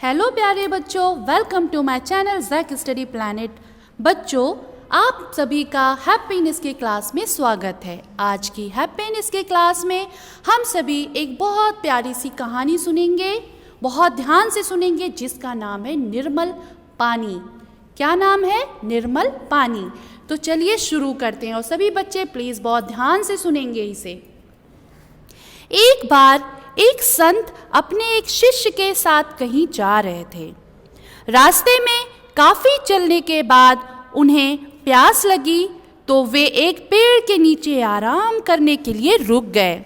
Hello प्यारे बच्चों, welcome to my channel Jack study planet. बच्चों, आप सभी का हैप्पीनेस के क्लास में स्वागत है। आज की हैप्पीनेस के क्लास में हम सभी एक बहुत प्यारी सी कहानी सुनेंगे, बहुत ध्यान से सुनेंगे, जिसका नाम है निर्मल पानी। क्या नाम है? निर्मल पानी। तो चलिए शुरू करते हैं और सभी बच्चे प्लीज़ बहुत ध्यान से सुनेंगे इसे। एक बार एक संत अपने एक शिष्य के साथ कहीं जा रहे थे। रास्ते में काफ़ी चलने के बाद उन्हें प्यास लगी तो वे एक पेड़ के नीचे आराम करने के लिए रुक गए।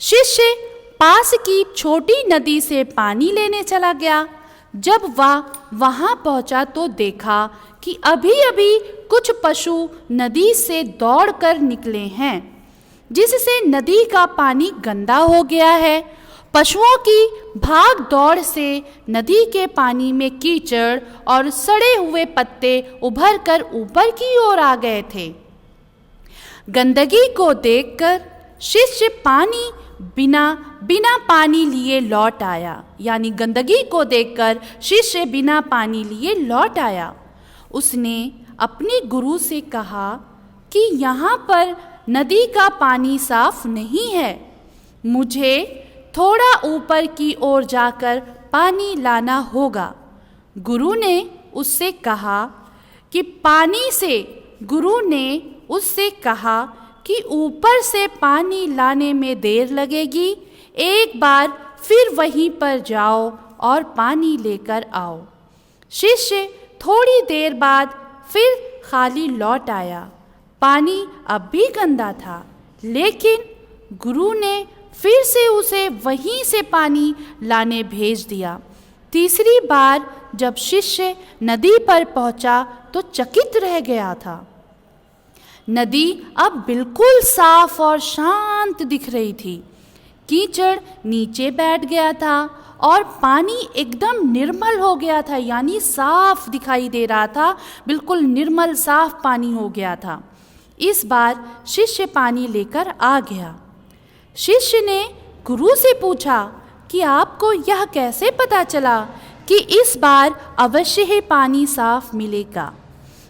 शिष्य पास की छोटी नदी से पानी लेने चला गया। जब वह वहां पहुंचा तो देखा कि अभी अभी कुछ पशु नदी से दौड़कर निकले हैं, जिससे नदी का पानी गंदा हो गया है। पशुओं की भाग दौड़ से नदी के पानी में कीचड़ और सड़े हुए पत्ते उभर कर ऊपर की ओर आ गए थे। गंदगी को देखकर शिष्य बिना पानी लिए लौट आया। यानी गंदगी को देखकर शिष्य बिना पानी लिए लौट आया। उसने अपने गुरु से कहा कि यहाँ पर नदी का पानी साफ नहीं है, मुझे थोड़ा ऊपर की ओर जाकर पानी लाना होगा। गुरु ने उससे कहा कि ऊपर से पानी लाने में देर लगेगी, एक बार फिर वहीं पर जाओ और पानी लेकर आओ। शिष्य थोड़ी देर बाद फिर खाली लौट आया। पानी अब भी गंदा था, लेकिन गुरु ने फिर से उसे वहीं से पानी लाने भेज दिया। तीसरी बार जब शिष्य नदी पर पहुंचा तो चकित रह गया था। नदी अब बिल्कुल साफ और शांत दिख रही थी। कीचड़ नीचे बैठ गया था और पानी एकदम निर्मल हो गया था, यानी साफ दिखाई दे रहा था। बिल्कुल निर्मल साफ पानी हो गया था। इस बार शिष्य पानी लेकर आ गया। शिष्य ने गुरु से पूछा कि आपको यह कैसे पता चला कि इस बार अवश्य ही पानी साफ मिलेगा।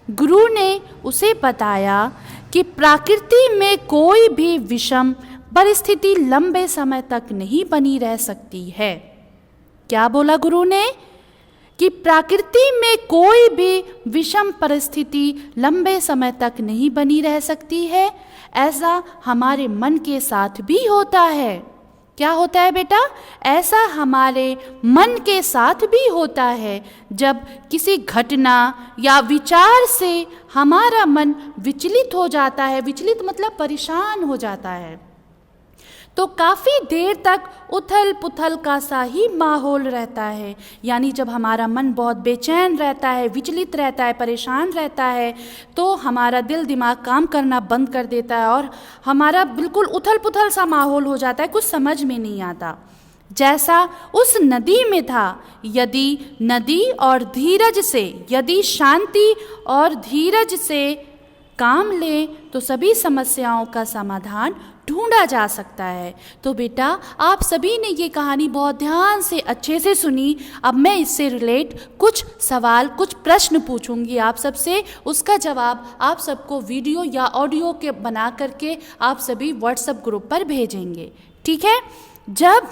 गुरु ने उसे बताया कि प्रकृति में कोई भी विषम परिस्थिति लंबे समय तक नहीं बनी रह सकती है। क्या बोला गुरु ने? कि प्रकृति में कोई भी विषम परिस्थिति लंबे समय तक नहीं बनी रह सकती है। ऐसा हमारे मन के साथ भी होता है। क्या होता है बेटा? ऐसा हमारे मन के साथ भी होता है। जब किसी घटना या विचार से हमारा मन विचलित हो जाता है, विचलित मतलब परेशान हो जाता है, तो काफ़ी देर तक उथल पुथल का सा ही माहौल रहता है। यानी जब हमारा मन बहुत बेचैन रहता है, विचलित रहता है, परेशान रहता है, तो हमारा दिल दिमाग काम करना बंद कर देता है और हमारा बिल्कुल उथल पुथल सा माहौल हो जाता है, कुछ समझ में नहीं आता। जैसा उस नदी में था, यदि नदी और धीरज से, यदि शांति और धीरज से काम ले तो सभी समस्याओं का समाधान ढूंढा जा सकता है। तो बेटा, आप सभी ने ये कहानी बहुत ध्यान से अच्छे से सुनी। अब मैं इससे रिलेट कुछ सवाल, कुछ प्रश्न पूछूंगी आप सबसे। उसका जवाब आप सबको वीडियो या ऑडियो के बना करके आप सभी व्हाट्सएप ग्रुप पर भेजेंगे, ठीक है? जब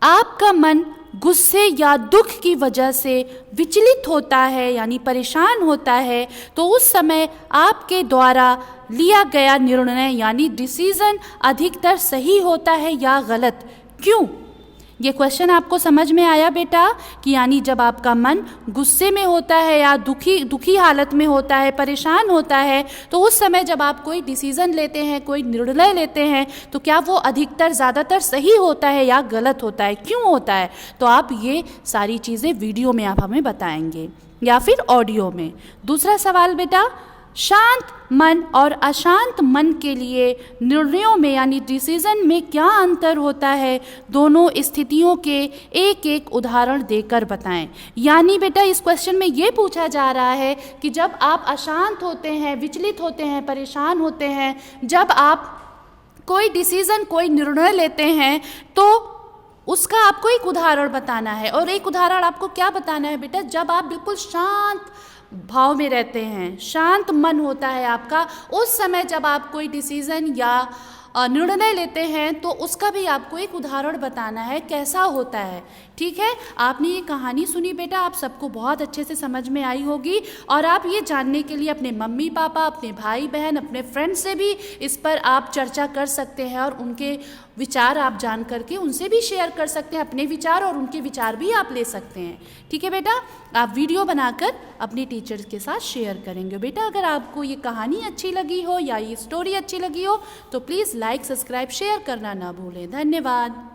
आपका मन गुस्से या दुख की वजह से विचलित होता है, यानी परेशान होता है, तो उस समय आपके द्वारा लिया गया निर्णय यानी डिसीजन अधिकतर सही होता है या गलत। क्यों? ये क्वेश्चन आपको समझ में आया बेटा? कि यानी जब आपका मन गुस्से में होता है या दुखी हालत में होता है, परेशान होता है, तो उस समय जब आप कोई डिसीज़न लेते हैं, कोई निर्णय लेते हैं, तो क्या वो अधिकतर ज़्यादातर सही होता है या गलत होता है? क्यों होता है? तो आप ये सारी चीज़ें वीडियो में आप हमें बताएंगे या फिर ऑडियो में। दूसरा सवाल बेटा, शांत मन और अशांत मन के लिए निर्णयों में यानी डिसीजन में क्या अंतर होता है? दोनों स्थितियों के एक एक उदाहरण देकर बताएं। यानी बेटा, इस क्वेश्चन में ये पूछा जा रहा है कि जब आप अशांत होते हैं, विचलित होते हैं, परेशान होते हैं, जब आप कोई डिसीजन, कोई निर्णय लेते हैं, तो उसका आपको एक उदाहरण बताना है। और एक उदाहरण आपको क्या बताना है बेटा, जब आप बिल्कुल शांत भाव में रहते हैं, शांत मन होता है आपका, उस समय जब आप कोई डिसीज़न या निर्णय लेते हैं तो उसका भी आपको एक उदाहरण बताना है कैसा होता है। ठीक है, आपने ये कहानी सुनी बेटा, आप सबको बहुत अच्छे से समझ में आई होगी और आप ये जानने के लिए अपने मम्मी पापा, अपने भाई बहन, अपने फ्रेंड से भी इस पर आप चर्चा कर सकते हैं और उनके विचार आप जान करके उनसे भी शेयर कर सकते हैं अपने विचार, और उनके विचार भी आप ले सकते हैं। ठीक है बेटा, आप वीडियो बनाकर अपने टीचर्स के साथ शेयर करेंगे। बेटा अगर आपको ये कहानी अच्छी लगी हो या ये स्टोरी अच्छी लगी हो तो प्लीज़ लाइक, सब्सक्राइब, शेयर करना ना भूलें। धन्यवाद।